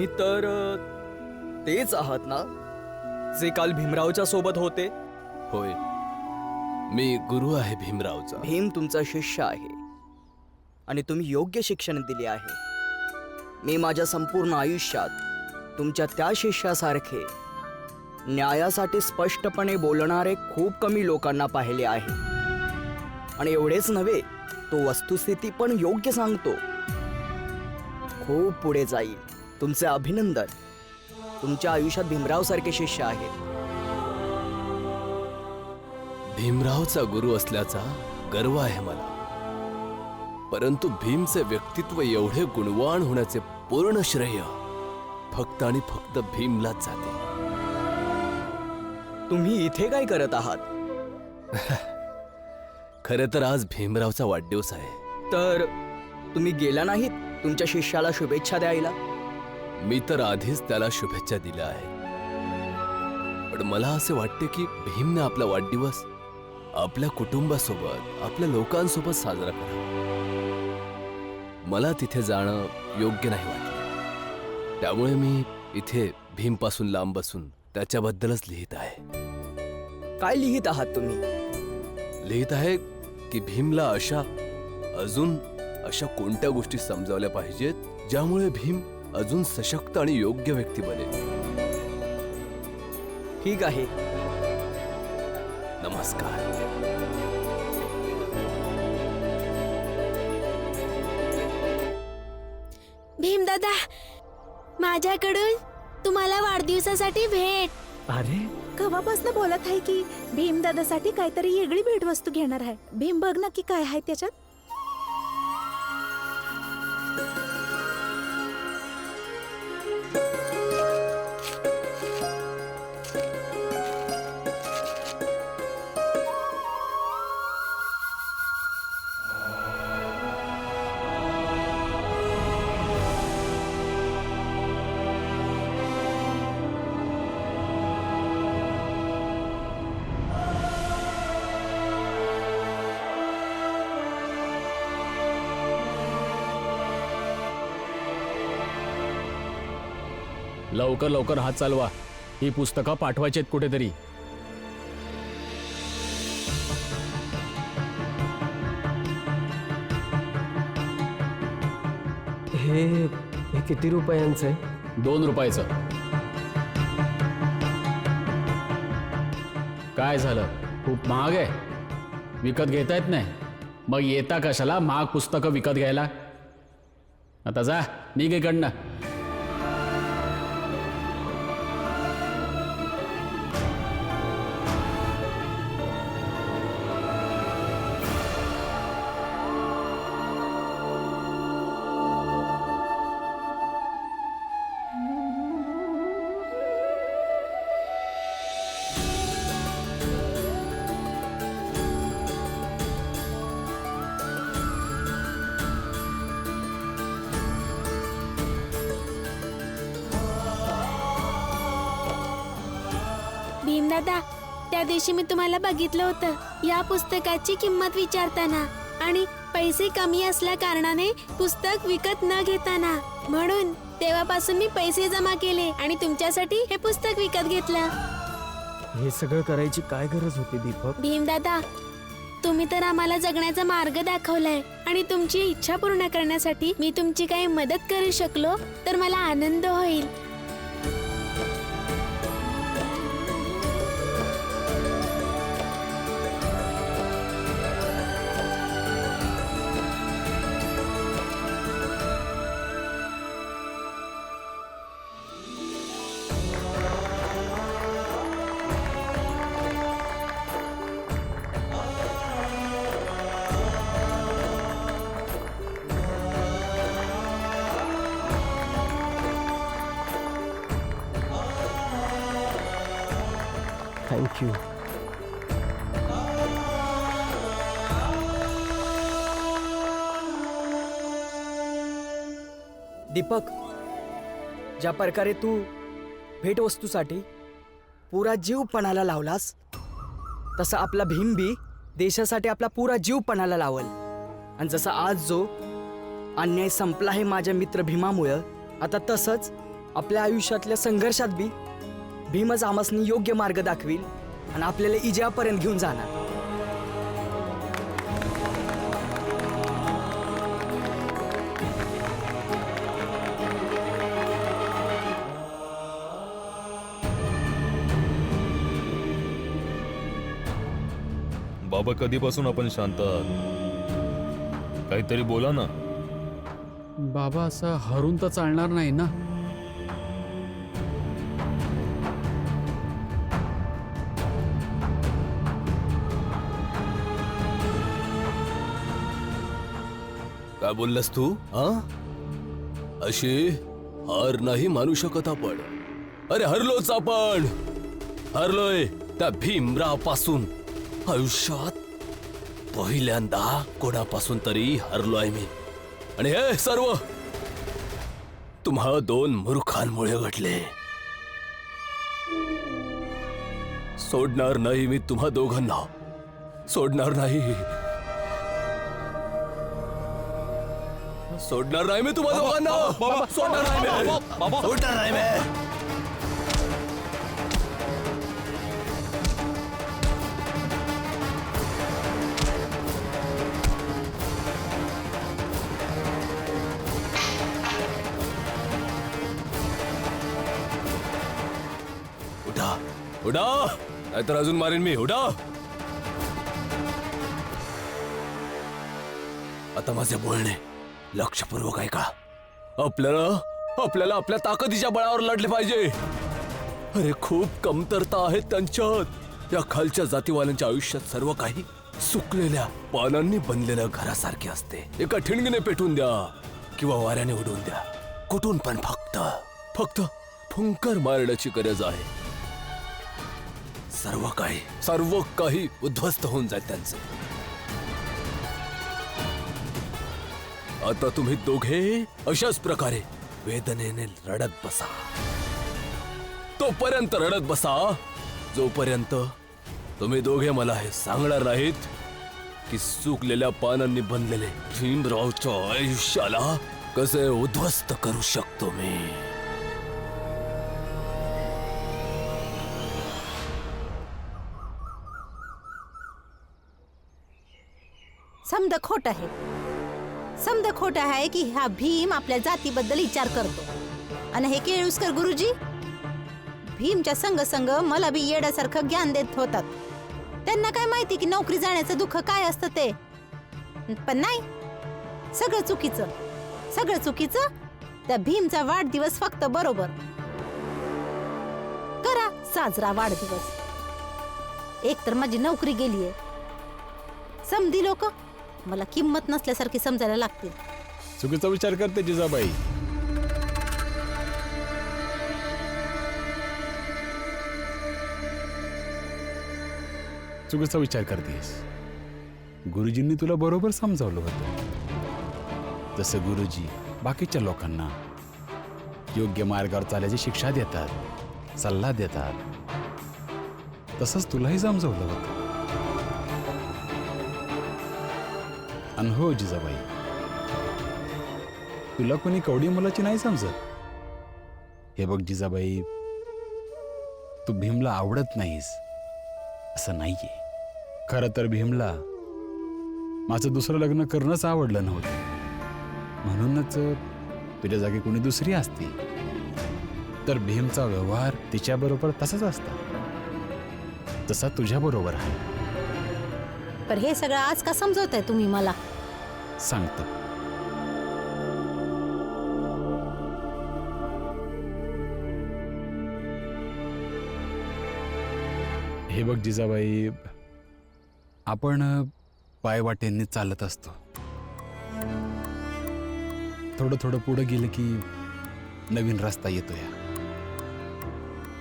तुम्ही तर तेच आहात ना जे काल भीमरावच्या सोबत होते? होय, मी गुरु आहे भीमरावचा. भीम तुमचा शिष्य आहे आणि तुम्ही योग्य शिक्षण दिले आहे. मी माझ्या संपूर्ण आयुष्यात तुमच्या त्या शिष्यासारखे न्यायासाठी स्पष्टपणे बोलणारे खूप कमी लोकांना पाहिले आहे. आणि एवढेच नव्हे, तो वस्तुस्थिती पण योग्य सांगतो. खूप पुढे जाईल. तुमचे अभिनंदन. तुमच्या आयुष्यात भीमराव सारखे शिष्य आहेत. भीमरावचा गुरु असल्याचा गर्व आहे मला, परंतु भीमचे व्यक्तित्व एवढे गुणवान होण्याचे पूर्ण श्रेय फक्त आणि फक्त भीमलाच जाते. तुम्ही इथे काय करत आहात? खरे तर आज भीमरावचा वाढदिवस आहे. तर तुम्ही गेला नाहीत तुमच्या शिष्याला शुभेच्छा द्यायला? मी तर आधीच त्याला शुभेच्छा दिल्या आहेत, पण मला असे वाटते की भीमने आपला वाढदिवस आपल्या कुटुंबासोबत, आपल्या लोकांसोबत साजरा करा. मला तिथे जाणं योग्य नाही वाटले, त्यामुळे मी इथे भीमपासून लांब बसून त्याच्याबद्दलच लिहित आहे. काय लिहित आहात तुम्ही? लिहित आहे की भीमला अजून अशा कोणत्या गोष्टी समजावल्या पाहिजेत ज्यामुळे भीम अजून सशक्त आणि योग्य व्यक्ती बनेल. ठीक आहे. नमस्कार. भीमदादा, माझ्याकडून तुम्हाला वाढदिवसासाठी भेट. अरे कवापासून बोलत आहे की भीमदादासाठी काहीतरी वेगळी भेटवस्तू घेणार आहे. भीम बघ ना की काय आहे त्याच्यात. लवकर लवकर हात चालवा. ही पुस्तकं पाठवायची आहेत कुठेतरी. हे किती रुपयांचं आहे? 2 रुपयाचं. काय झालं, खूप महाग आहे? विकत घेता येत नाही? मग येता कशाला महाग पुस्तकं विकत घ्यायला? आता जा, निघ इकडनं. भीमदादा, त्या दिवशी मी तुम्हाला बघितलं होतं या पुस्तकाची किंमत विचारताना आणि पैसे कमी असल्या कारणाने पुस्तक विकत न घेताना. म्हणून तेव्हापासून मी पैसे जमा केले आणि तुमच्यासाठी हे पुस्तक विकत घेतलं. हे सगळं करायची काय गरज होती दीपक? भीमदादा, तुम्ही तर आम्हाला जगण्याचा मार्ग दाखवलाय आणि तुमची इच्छा पूर्ण करण्यासाठी मी तुमची काही मदत करू शकलो तर मला आनंद होईल. थँक्यू. दीपक, ज्या प्रकारे तू भेटवस्तूसाठी पुरा जीव पणाला लावलास तसा आपला भीम बी देशासाठी आपला पुरा जीव पणाला लावल. आणि जसा आज जो अन्याय संपला आहे माझ्या मित्र भीमामुळे, आता तसंच आपल्या आयुष्यातल्या संघर्षात बी भीमच आमासनी योग्य मार्ग दाखवील आणि आपल्याला इजयापर्यंत घेऊन जाणार. बाबा, कधीपासून आपण शांत आहात? काहीतरी बोला ना. बाबा, असं हरून तर चालणार नाही ना. काय बोललास तू? हा, अशी हार नाही मानू शकत आपण. अरे हरलोच आपण, हरलोय त्या भीमरावापासून. आयुष्यात पहिल्यांदा कोणापासून तरी हरलोय मी. आणि हे सर्व तुम्हा दोन मूर्खांमुळे घडले. सोडणार नाही मी तुम्हा दोघांना, सोडणार नाही. सोडणार नाही मी तुम्हा दोघांना. सोडणार नाही मी. सोडणार नाही मी. उठा, उठा, नाहीतर अजून मारेन मी. उठा. आता माझे बोलणे लक्षपूर्वक ऐका. आपल्याला आपल्या ताकदीच्या बळावर लढले पाहिजे. अरे खूप कमतरता आहेत त्यांच्यात. या खालच्या जातीवाल्यांच्या आयुष्यात सर्व काही सुकलेल्या पानांनी बनलेल्या घरासारखे असते. एका ठिणगीने पेटून द्या किंवा वाऱ्याने उडवून द्या, कुठून पण फक्त फुंकर मारण्याची गरज आहे. सर्व काही उद्ध्वस्त होऊन जाईल त्यांचं. आता तुम्ही दोघे अशाच प्रकारे वेदनेने रडत बसा. तोपर्यंत रडत बसा जोपर्यंत तुम्ही दोघे मला हे सांगणार नाहीत की सुकलेल्या पानांनी बनलेले भीमरावच्या आयुष्याला कसे उद्ध्वस्त करू शकतो मी. समद खोट आहे की हा भीम आपल्या जातीबद्दल विचार करतो. आणि हे केळुसकर गुरुजी भीमच्या संग संग मला बी येड्यासारखं ज्ञान देत होतात. त्यांना काय माहिती की नोकरी जाण्याचं दुःख काय असतं ते. पण नाही, सगळं चुकीचं. त्या भीमचा वाढदिवस फक्त बरोबर करा साजरा वाढदिवस. एक तर माझी नोकरी गेलीये. समधी लोक मला किंमत नसल्यासारखी समजायला लागतील. चुकीचा विचार करते जिजाबाई. चुकीचा विचार करतेस. गुरुजींनी तुला बरोबर समजावलं होतं. जसं गुरुजी बाकीच्या लोकांना योग्य मार्गावर चालायची शिक्षा देतात, सल्ला देतात, तसंच तुलाही समजावलं होतं. आणि हो जिजाबाई, तुला कोणी कवडी मुलाची नाही समजत. हे बघ जिजाबाई, तू भीमला आवडत नाहीस असं नाहीये. खरं तर भीमला माझं दुसरं लग्न करणंच आवडलं नव्हतं. म्हणूनच तुझ्या जागी कोणी दुसरी असती तर भीमचा व्यवहार तिच्याबरोबर तसाच असता जसा तुझ्या बरोबर आहे. पण हे सगळं आज का समजवताय तुम्ही मला? सांगतो. हे बघ जिजाबाई, आपण पायवाटेंनी चालत असतो. थोडं पुढे गेलं की नवीन रस्ता येतोय.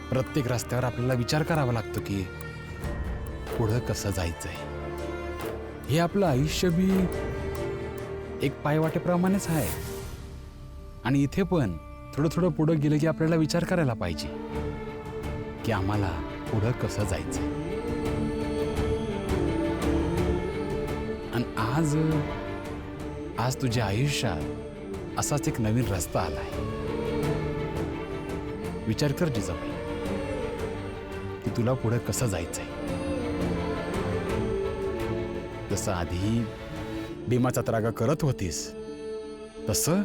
प्रत्येक रस्त्यावर आपल्याला विचार करावा लागतो की पुढं कसं जायचंय. हे आपलं आयुष्य बी एक पायवाटेप्रमाणेच आहे. आणि इथे पण थोडं पुढं गेलं की आपल्याला विचार करायला पाहिजे की आम्हाला पुढं कसं जायचं. आणि आज तुझ्या आयुष्यात असाच एक नवीन रस्ता आलाय. विचार कर जिजाबाई की तुला पुढे कसं जायचंय. जसं आधी भीमाचा त्रागा करत होतीस तसं,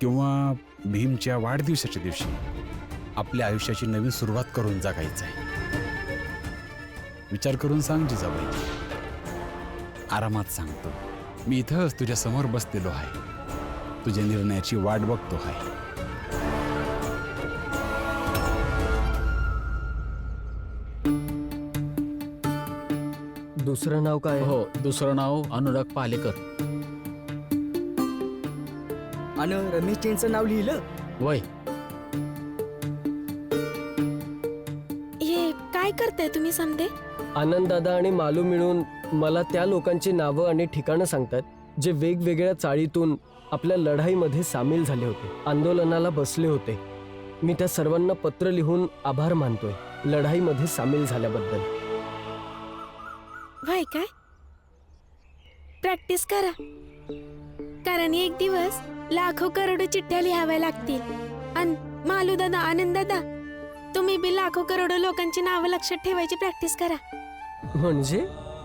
किंवा भीमच्या वाढदिवसाच्या दिवशी आपल्या आयुष्याची नवीन सुरुवात करून जगायचंय. विचार करून सांग जिजाबाई. आरामात सांगतो. मी इथंच तुझ्या समोर बसलेलो आहे. तुझ्या निर्णयाची वाट बघतो आहे. दुसरं नाव काय? हो, दुसरं नाव अनुराग पालेकर. आणि रमेशजींचं नाव लिहिलं. वय हे काय करताय तुम्ही समदे? आनंददादा आणि मालू मिळून मला त्या लोकांची नावं आणि ठिकाणं सांगतात जे वेगवेगळ्या चाळीतून आपल्या लढाईमध्ये सामील झाले होते, आंदोलनाला बसले होते. मी त्या सर्वांना पत्र लिहून आभार मानतोय लढाईमध्ये सामील झाल्याबद्दल. व्हाय काय? प्रॅक्टिस करा, कारण एक दिवस लाखो करोडो चिठ्ठ्या लिहाव्या लागतील. आणि मालू दादा, आनंद दादा, तुम्ही बी लाखो करोडो लोकांची नावं लक्षात ठेवायची प्रॅक्टिस करा.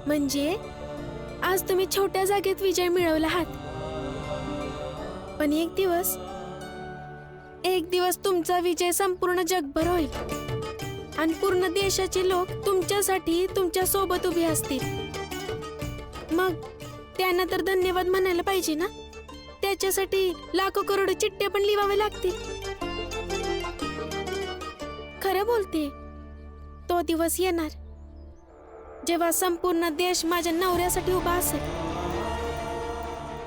म्हणजे आज तुम्ही छोट्या जागेत विजय मिळवला आहात, पण एक दिवस तुमचा विजय संपूर्ण जगभर होईल आणि पूर्ण देशाचे लोक तुमच्यासाठी तुमच्या सोबत उभे असतील. मग त्यांना तर धन्यवाद म्हणायला पाहिजे ना. त्याच्यासाठी लाखो करोडो चिठ्ठ्या पण लिहाव्या लागतील. खरं बोलते, तो दिवस येणार जेव्हा संपूर्ण देश माझ्या नवऱ्यासाठी उभा असेल.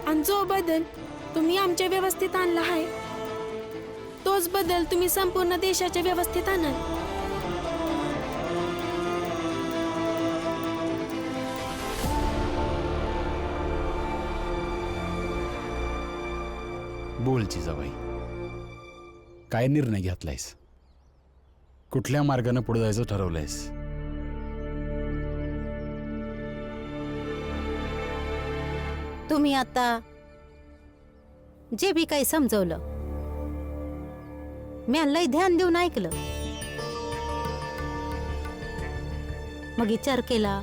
आणि जो बदल तुम्ही आमच्या व्यवस्थेत आणला आहे, तोच बदल तुम्ही संपूर्ण देशाच्या व्यवस्थेत आणाल. बोल जिजाबाई, काय निर्णय घेतलायस? कुठल्या मार्गाने पुढे जायचं ठरवलंयस? तुम्ही आता जे बी काही समजवलं मी लय ध्यान देऊन ऐकलं, मग विचार केला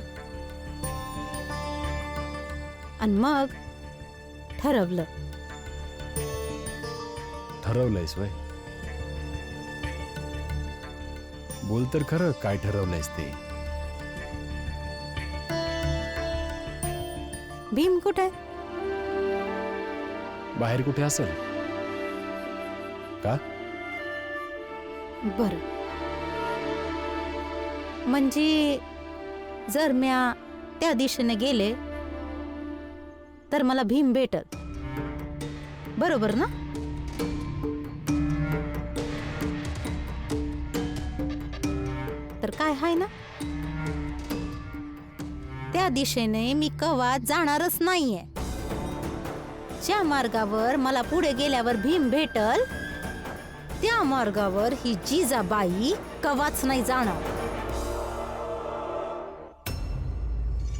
आणि मग ठरवलं. ठरवलंयस वय? बोल तर खरं, काय ठरवलंयस ते? भीम कुठे? बाहेर कुठे असेल का? बर, म्हणजे जर म्या त्या दिशेने गेले तर मला भीम भेटल, बरोबर ना? तर काय हाय ना, त्या दिशेने मी कवा जाणारच नाहीये. ज्या मार्गावर मला पुढे गेल्यावर भीम भेटल त्या मार्गावर ही जिजाबाई कवाच नाही जाणार.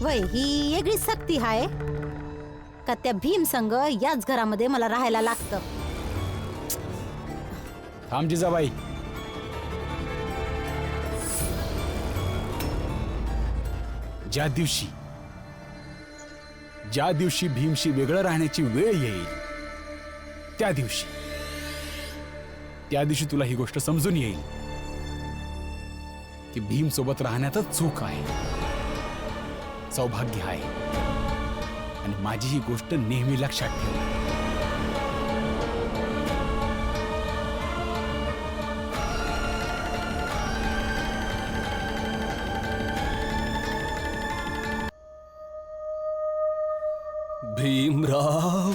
वय ही वेगळी सक्ती आहे का त्या भीम संघ याच घरामध्ये मला राहायला लागतं. थांब जिजाबाई. ज्या दिवशी भीमशी वेगळं राहण्याची वेळ येईल त्या दिवशी तुला ही गोष्ट समजून येईल की भीम सोबत राहण्यातच चूक आहे, सौभाग्य आहे. आणि माझी ही गोष्ट नेहमी लक्षात ठेव. भीमराव,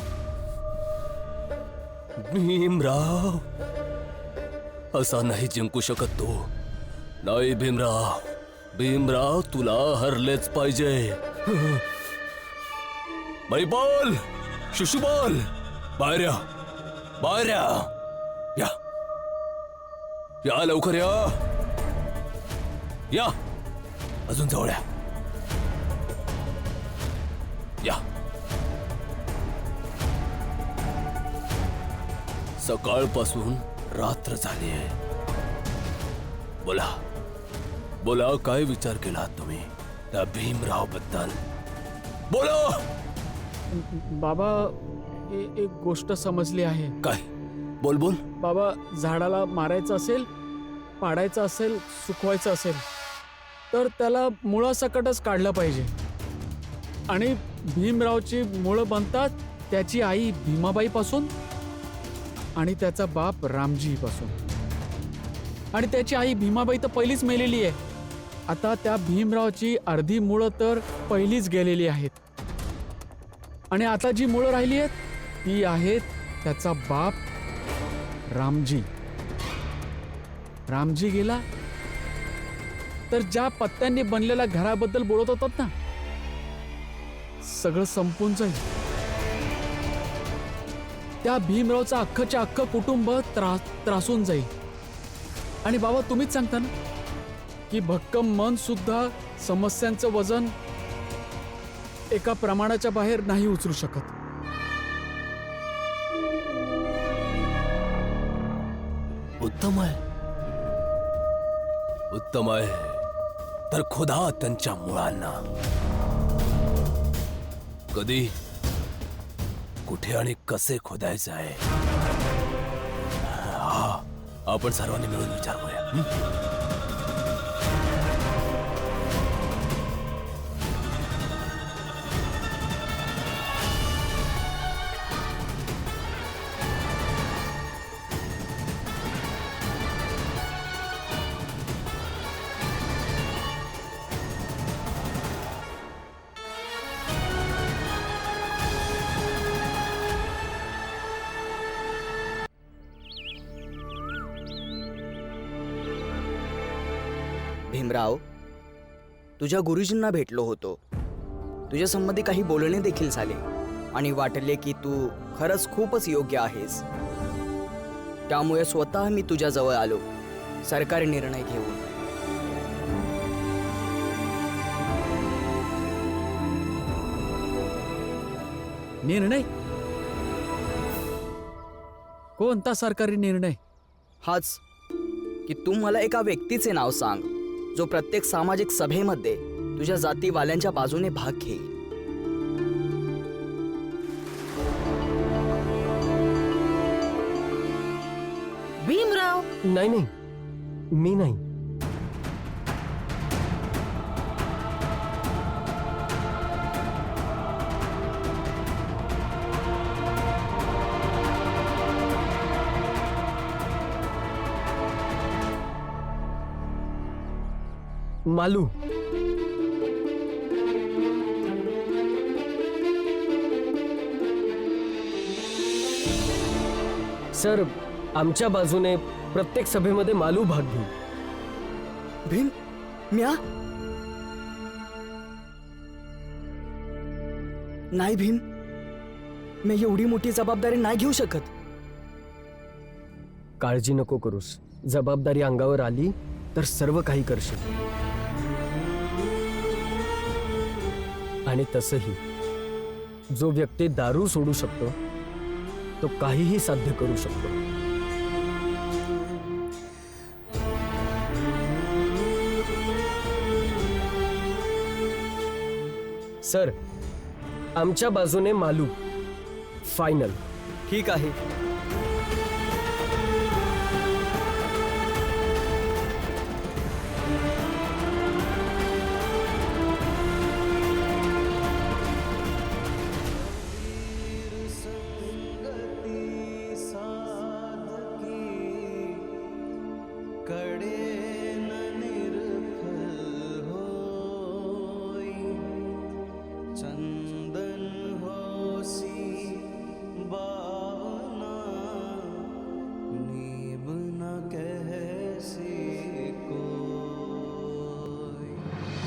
भीमराव, असा नाही जिंकू शकत तू. नाही भीमराव, भीमराव तुला हरलेच पाहिजे. बाई बोल, शिशुबोल, बाहेर या, बाहेर या, या, या लवकर या, या, अजून जवळ या, या. सकाळपासून रात्र झाली आहे. बोला बोला, काय विचार केला तुम्ही त्या भीमराव बद्दल? बोला. बाबा, एक गोष्ट समजली आहे. काय? बोल बोल. बाबा, झाडाला मारायचं असेल, पाडायचं असेल, सुकवायचं असेल तर त्याला मुळासकटच काढलं पाहिजे. आणि भीमरावची मुळं बनतात त्याची आई भीमाबाईपासून आणि त्याचा बाप रामजीपासून. आणि त्याची आई भीमाबाई तर पहिलीच मेलेली आहे. आता त्या भीमरावची अर्धी मुळं तर पहिलीच गेलेली आहेत. आणि आता जी मुळं राहिली आहेत ती आहेत त्याचा बाप रामजी. रामजी गेला तर ज्या पत्त्यांनी बनलेल्या घराबद्दल बोलत होतात ना, सगळं संपून जाईल. त्या भीमरावचं अख्खच्या अख्खं कुटुंब त्रासून जाईल. आणि बाबा, तुम्हीच सांगता ना की भक्कम मन सुद्धा समस्यांचं वजन एका प्रमाणाच्या बाहेर नाही उचलू शकत. उत्तम आहे, उत्तम आहे. तर खुदा त्यांच्या मुळांना कधी, कुठे आणि कसे खोदायचे आहे हा आपण सर्वांनी मिळून विचार करूया. भीमराव, तुझ्या गुरुजींना भेटलो होतो. तुझ्या संबंधी काही बोलणे देखील झाले आणि वाटले की तू खरंच खूपच योग्य आहेस. त्यामुळे स्वतः मी तुझ्याजवळ आलो सरकारी निर्णय घेऊन. निर्णय? कोणता सरकारी निर्णय? हाच की तू मला एका व्यक्तीचे नाव सांग जो प्रत्येक सामाजिक सभेमध्ये तुझ्या जातीवाल्यांच्या बाजूने भाग घेईल. भीमराव. नाही नाही, मी नाही. मालू. सर, आमच्या बाजूने प्रत्येक सभेमध्ये मालू भाग घेईल. भीम, म्या? नाही भीम, मी एवढी मोठी जबाबदारी नाही घेऊ शकत. काळजी नको करूस. जबाबदारी अंगावर आली तर सर्व काही करशील. आणि तसही जो व्यक्ती दारू सोडू शकतो तो काहीही साध्य करू शकतो. सर, आमच्या बाजूने मालू. फायनल. ठीक आहे.